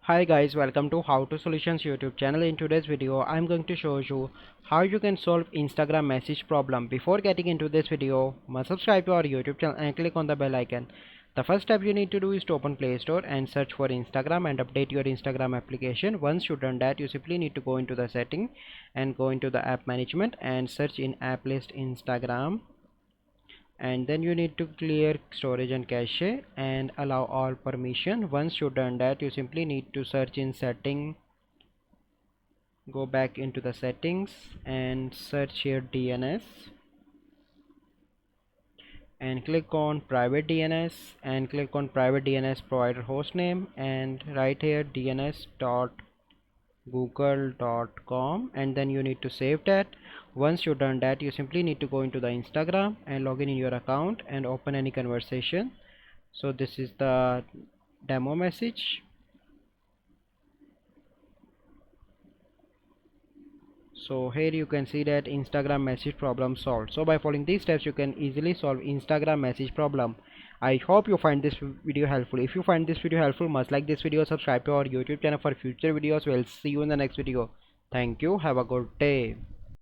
Hi guys, welcome to How to Solutions YouTube channel. In today's video I'm going to show you how you can solve Instagram message problem. Before getting into this video, must subscribe to our YouTube channel and click on the bell icon. The first step you need to do is to open Play Store and search for Instagram and update your Instagram application. Once you've done that, you simply need to go into the setting and go into the app management and search in app list Instagram, and then you need to clear storage and cache and allow all permission. Once you've done that, you simply need to search in setting, go back into the settings and search here DNS and click on private DNS and click on private DNS provider hostname and write here dns.google.com, and then you need to save that. Once you've done that, you simply need to go into the Instagram and log in your account and open any conversation. So this is the demo message. So here you can see that Instagram message problem solved. So by following these steps you can easily solve Instagram message problem. I hope you find this video helpful. If you find this video helpful, must like this video, subscribe to our YouTube channel for future videos. We'll see you in the next video. Thank you. Have a good day.